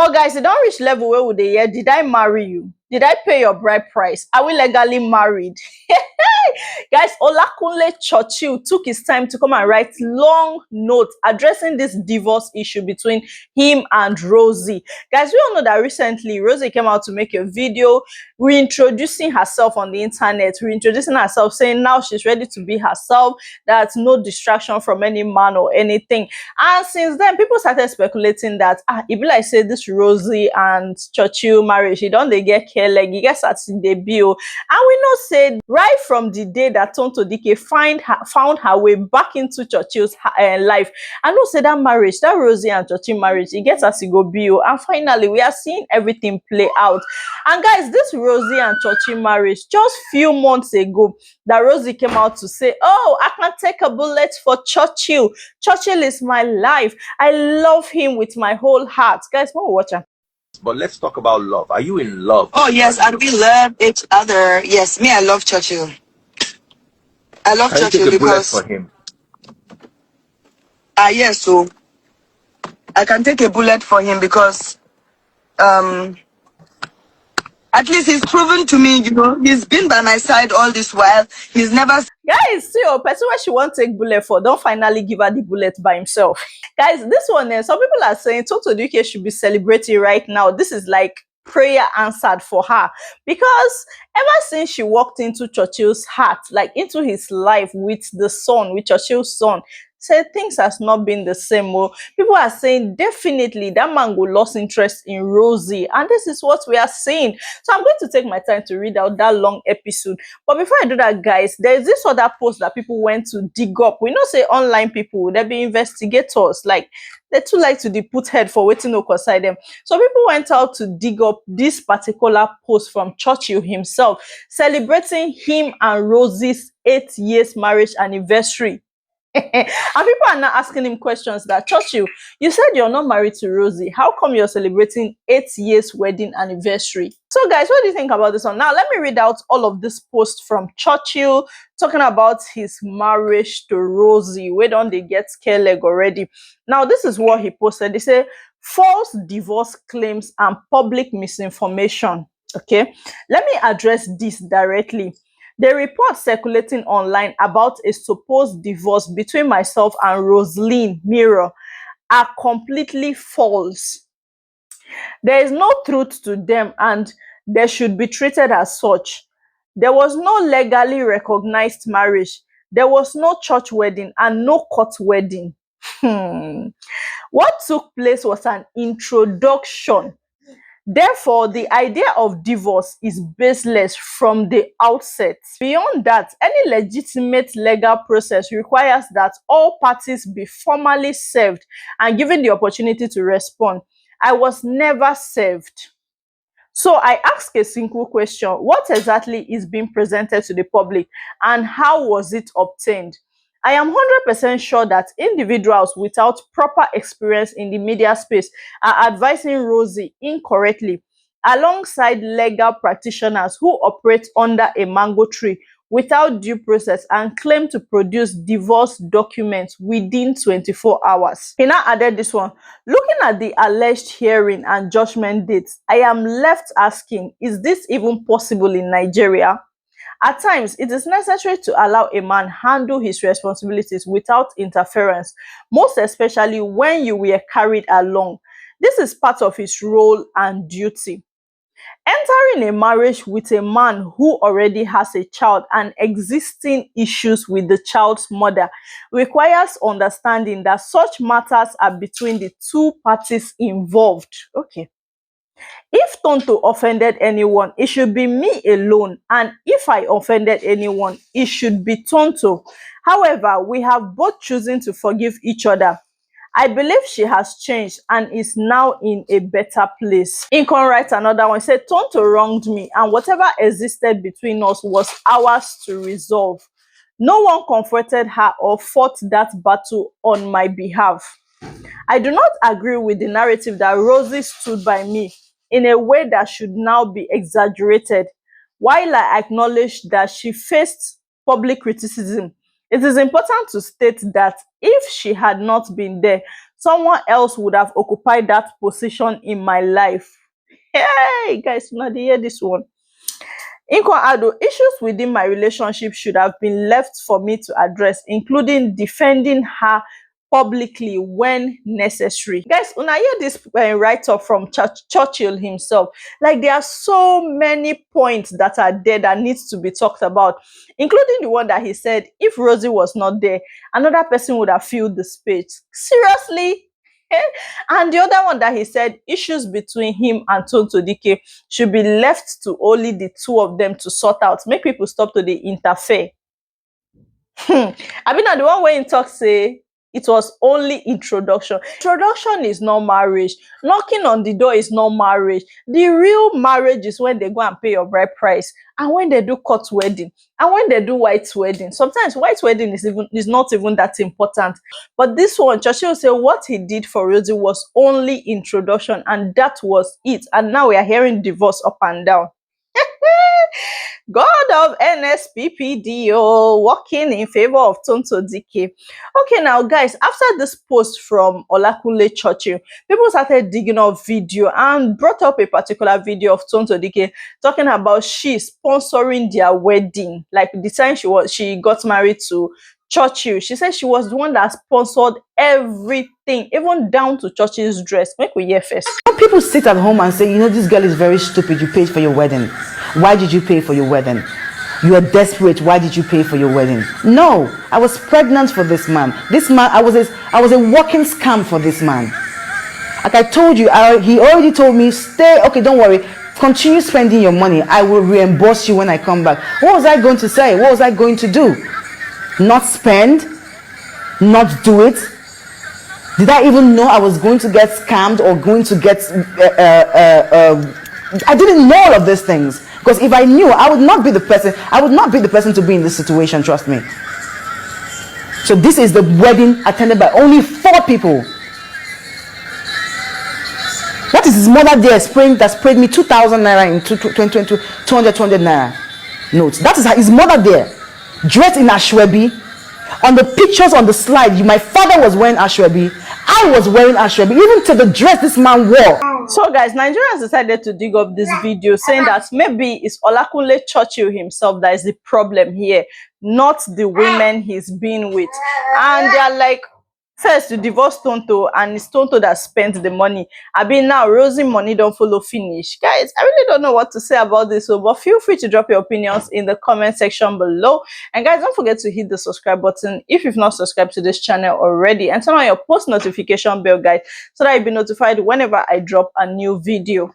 Oh, guys, you don't reach level where would they hear, did I marry you? Did I pay your bride price? Are we legally married? Guys, Olakunle Churchill took his time to come and write long notes addressing this divorce issue between him and Rosie. Guys, we all know that recently Rosie came out to make a video reintroducing herself on the internet, reintroducing herself, saying now she's ready to be herself, that's no distraction from any man or anything. And since then, people started speculating that it be like say this Rosie and Churchill marriage, don't they get care leg, you guess at the debut. And we know said right from the day that Tonto DIKEH found her way back into Churchill's life. And no say that marriage, that Rosie and Churchill marriage, it gets as it go be. And finally, we are seeing everything play out. And guys, this Rosie and Churchill marriage, just few months ago, that Rosie came out to say, oh, I can take a bullet for Churchill. Churchill is my life. I love him with my whole heart. Guys, come watch her. But let's talk about love. Are you in love? Oh, yes, and we love each other. Yes, me, I love Churchill. I love Can you Churchill take a bullet because... for him? yes, so I can take a bullet for him because at least he's proven to me, he's been by my side all this while. He's never... Guys, see, a person where she won't take bullet for, don't finally give her the bullet by himself. Guys, this one, some people are saying Tonto DIKEH should be celebrating right now. This is like prayer answered for her, because ever since she walked into Churchill's heart, like into his life with the son, with Churchill's son, said things has not been the same. Well, people are saying definitely that man will lost interest in Rosie, and this is what we are seeing. So I'm going to take my time to read out that long episode. But before I do that, guys, there's this other post that people went to dig up. We know say online people, they be investigators, like they too like to put head for waiting no concern them. So people went out to dig up this particular post from Churchill himself, celebrating him and Rosie's 8 years marriage anniversary. And people are now asking him questions that, Churchill, you said you're not married to Rosie. How come you're celebrating 8 years wedding anniversary? So guys, what do you think about this one? Now, let me read out all of this post from Churchill talking about his marriage to Rosie. Where don't they get scare leg already? Now, this is what he posted. They say, false divorce claims and public misinformation. Okay, let me address this directly. The report circulating online about a supposed divorce between myself and Roseline Mirror are completely false. There is no truth to them, and they should be treated as such. There was no legally recognized marriage. There was no church wedding and no court wedding. What took place was an introduction. Therefore, the idea of divorce is baseless from the outset. Beyond that, any legitimate legal process requires that all parties be formally served and given the opportunity to respond. I was never served. So I ask a simple question: what exactly is being presented to the public and how was it obtained? I am 100% sure that individuals without proper experience in the media space are advising Rosie incorrectly, alongside legal practitioners who operate under a mango tree without due process and claim to produce divorce documents within 24 hours. He now added this one: looking at the alleged hearing and judgment dates, I am left asking, is this even possible in Nigeria? At times, it is necessary to allow a man handle his responsibilities without interference, most especially when you were carried along. This is part of his role and duty. Entering a marriage with a man who already has a child and existing issues with the child's mother requires understanding that such matters are between the two parties involved. Okay. If Tonto offended anyone, it should be me alone. And if I offended anyone, it should be Tonto. However, we have both chosen to forgive each other. I believe she has changed and is now in a better place. Incon writes another one. He said, Tonto wronged me and whatever existed between us was ours to resolve. No one comforted her or fought that battle on my behalf. I do not agree with the narrative that Rosie stood by me in a way that should now be exaggerated. While I acknowledge that she faced public criticism, it is important to state that if she had not been there, someone else would have occupied that position in my life. Hey, guys, now they hear this one. Ado, issues within my relationship should have been left for me to address, including defending her publicly when necessary. Guys, when I hear this write-up from Churchill himself, like there are so many points that are there that needs to be talked about, including the one that he said, if Rosie was not there, another person would have filled the space. Seriously? And the other one that he said, issues between him and Tonto DIKEH should be left to only the two of them to sort out. Make people stop to the interfere. I mean, the one where in talk say it was only introduction. Introduction is not marriage. Knocking on the door is not marriage. The real marriage is when they go and pay your bride price, and when they do court wedding, and when they do white wedding. Sometimes white wedding is not even that important. But this one, Churchill said what he did for Rosie was only introduction, and that was it. And now we are hearing divorce up and down. God of NSPPDO working in favor of Tonto DIKEH. Okay, now guys, after this post from Olakunle Churchill, people started digging up video and brought up a particular video of Tonto DIKEH talking about she sponsoring their wedding. Like the time she got married to Churchill, she said she was the one that sponsored everything, even down to Churchill's dress. Make we hear first. People sit at home and say, you know, this girl is very stupid. You paid for your wedding. Why did you pay for your wedding? You are desperate. Why did you pay for your wedding? No, I was pregnant for this man. This man, I was a walking scam for this man. Like I told you, he already told me, stay, okay, don't worry. Continue spending your money. I will reimburse you when I come back. What was I going to say? What was I going to do? Not spend? Not do it? Did I even know I was going to get scammed or going to get I didn't know all of these things, because if I knew, I would not be the person to be in this situation, trust me. So this is the wedding attended by only 4 people. What is his mother there that sprayed me 2,000 naira in 200 naira notes? That is his mother there, dressed in ashwebi. On the pictures on the slide, my father was wearing ashwebi, I was wearing ashwebi, even to the dress this man wore. So guys, Nigerians decided to dig up this video, saying that maybe it's Olakunle Churchill himself that is the problem here, not the women he's been with. And they're like, first, you divorce Tonto, and it's Tonto that spent the money. I mean, now Rosie money don't follow finish. Guys, I really don't know what to say about this, but feel free to drop your opinions in the comment section below. And guys, don't forget to hit the subscribe button if you've not subscribed to this channel already, and turn on your post notification bell, guys, so that you'll be notified whenever I drop a new video.